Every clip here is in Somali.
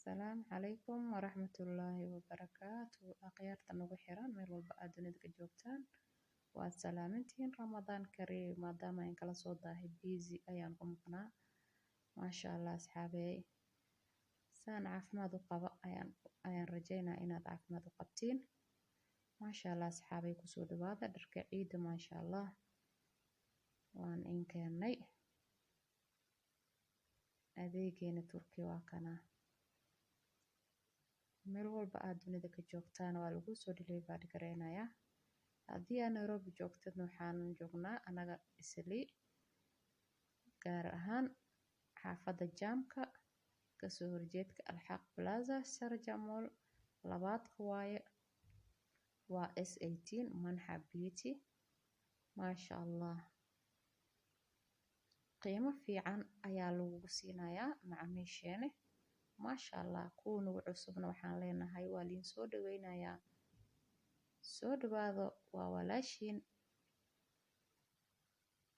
Asalaamu calaykum waraxmatullaahi wabarakaatu. Akhyaarta nagu xiran meel walba aad dunida ka joogtaan. Waad salaamintiin Ramadaan kariim. Maadaama aan kala soo daahay busy ayaan ku maqnaa. Maasha Allah asxaabey. Saan caafimaad u qaba ayaan rajaynaa inaad caafimaad u qabtiin. Maasha Allah asxaabey kusoo dhawaada dharka ciida maasha Allah. Waan in keenay. Adeegeena Turki waa kana. Meel walba aad dunida ka joogtaan waa lagu soo delivery gareynayaa. Haddii aan Nairobi joogtid waxaan joognaa anaga Islii gaar ahaan xaafadda Jaamka kasoo horjeedka Alxaq Plaza Saraja Mall labaadka waaye waa S18 Manxa Beauty. Maasha Allah. Qiimo fiican ayaa lagu siinayaa macaamiisheena. Maasha Allah kuwa nagu cusubna waxaan leenahay waa liin soo dhaweynayaa. Soo dhawaado waa walaashiin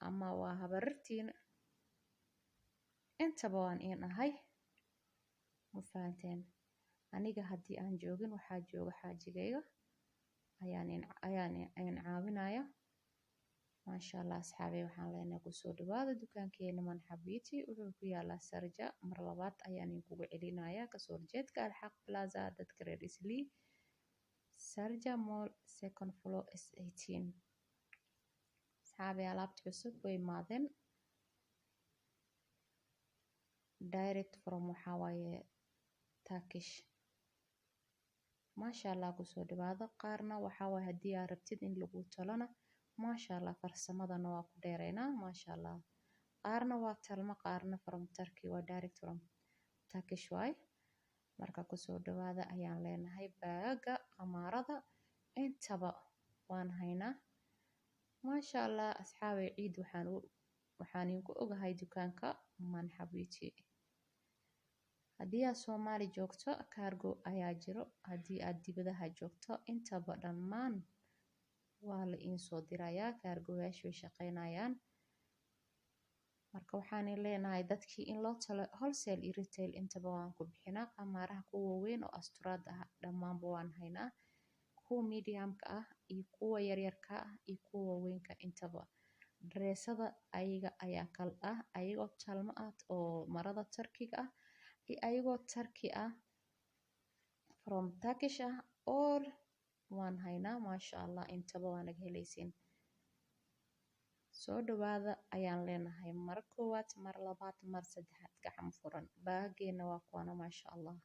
ama waa habartiin intaba waan in ahay ma fahanteen. Aniga haddii aan joogin waxaa jooga xaajigayga ayaan caawinaya. Maasha Allah asxaabey waxaan leenahay kusoo dhawaada dukaankeena Manxa Beauty wuxuu ku yaalaa Saraja mar labaad ayaan kugu celinayaa kasoo horjeedka Alxaq Plaza dadka reer Islii Saraja Mall second floor S18. Asxaabey alaabta cusub way imaadeen direct from waxaa waaye Turkish. Maasha Allah kusoo dhawaada qaarna waxaa waaye haddii aad rabtid in lagu talona maasha Allah farsamadana waa ku dheereynaa maasha Allah. Qaarna waa talma qaarna from Turkey waa direct from Turkish waay. Marka kusoo dhawaada ayaan leenahay baaga qamaarada intaba waan haynaa. Maasha Allah asxaabey ciid waxaan idinku ogahay dukaanka Manxa Beauty. Haddii aad Soomaali joogto cargo ayaa jiro. Haddii aad dibadaha joogto intaba dhammaan waa la in soo dirayaa cargo-yaashu way shaqeynayaan. Marka waxaan leenahay dadkii in loo talo wholesale iyo retail intaba waan ku bixinaa. Qamaaraha kuwa weyn oo asturaad ah dhammaanba waan haynaa. Kuwa medium-ka ah iyo kuwa yaryarka ah iyo kuwa weynka intaba. Dressada ayaga ayaa kal ah ayagoo talma ah oo marada Turkiga ah iyo ayagoo Turkey ah from Turkish ah all waan haynaa maasha Allah intaba waa naga helaysiin. Soo dhawaada ayaan leenahay mar koowaad mar labaad mar saddexaad gacmo furan. Baageena waa kuwana maasha Allah.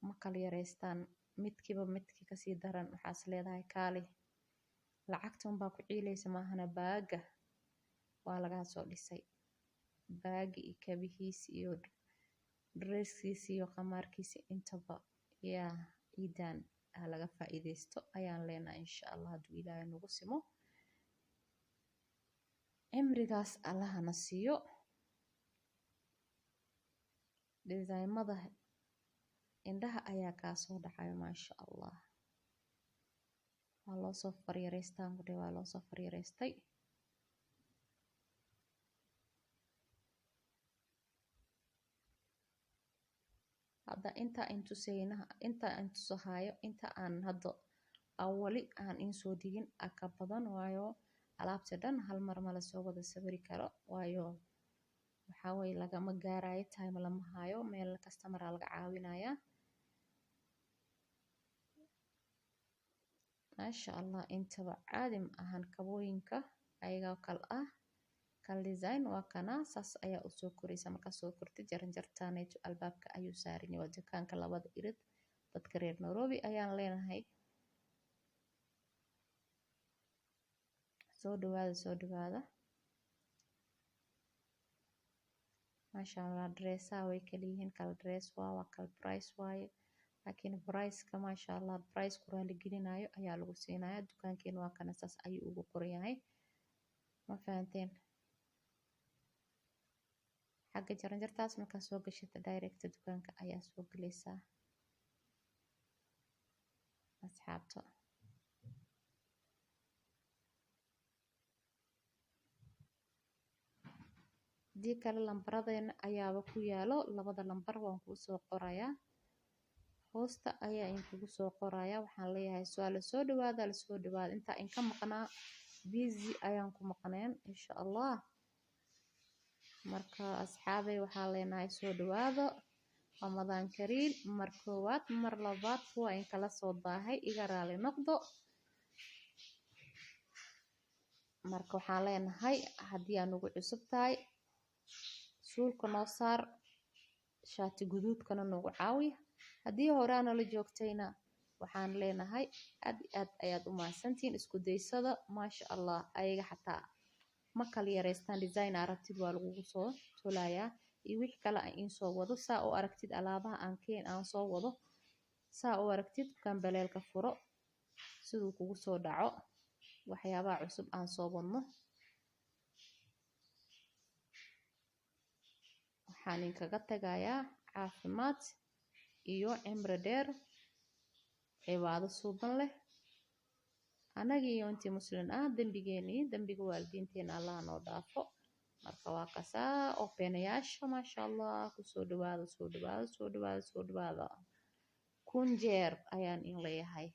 Ma kala yareystaan midkiiba midkii ka sii daran waxaas leedahay kaali. Lacagta unbaa ku ciilaysa maahana baaga waa laga soo dhisay. Baagi iyo kabihiisi iyo dresskiisi iyo qamaarkiisi intaba yaa ciidan laga faa'iideysto ayaan leenahay insha Allah hadduu Ilaahay nagu simo. Cimrigaas Allah na siiyo. Desaymada indhaha ayaa kaa soo dhacay maasha Allah. Waa loo soo faryareystaan ku waa loo soo faryareystay. Hadda inta intu sahayo inta aan hadda awali aan in soo digin aka badan waayo alaabta dhan hal mar ma la soo wada sawiri karo waayo waxaa way lagama gaarayo time lama hayo meel customer laga caawinaya. Maasha Allah intaba caadi ma ahan kabooyinka ayaga kal ah kal design waa kana saas ayaa u soo koraysa marka soo kortid jaranjartaaneetu albaabka ayuu saarin waa dukaanka labada irid dadka reer Nairobi ayaan leenahay. Soo dhawaada. Maasha Allah dressa way kala yihiin kal dress waa kal price waaye. Laakiin price-ka maasha Allah price ku raali gelinayo ayaa lagu siinayaa. Dukaankeena waa kana saas ayuu ugu qoran yahay. Ma fahanteen. Xagga jaranjartaas marka soo gashata direct dukaanka ayaa soo galaysaa. Asxaabta. Dii kale lambaradeen ayaaba ku yaalo labada lambar waan kuu soo qorayaa. hoosta ayaa inkugu soo qoraya. Waxaan leeyahay la soo dhawaada inta in ka maqnaa busy ayaan ku maqneen insha Allah. Marka asxaabay waxaan leenahay soo dhawaado Ramadaan Kariim. Mar koowaad mar labaad waa in kala soo daahay iga raali noqdo. Marka waxaan leenahay haddii aan ugu cusub tahay suulka noo saar, shaati guduudkana noogu caawi. Haddii hore aan la joogtayna waxaan leenahay aad ayaad u mahadsantiin isku daysada maasha Allah. Ayaga xataa ma kala yareystaan design aragtid waa lagugu soo tolayaa iyo wixii kale in soo wado saa u aragtid alaabaha aan soo wado saa u aragtid gambaleelka furo siduu kugu soo dhaco waxyaabaha cusub aan soo wadno. Waxaan inkaga tagayaa caafimaad iyo cimri dheer cibaado suuban leh anagii iyo intii muslim dambiga waalidiinteena Allah noo dhaafo. Marka waa kasaa openayaasha maasha Allah ku soo dhawaada kun jeer ayaan in leeyahay.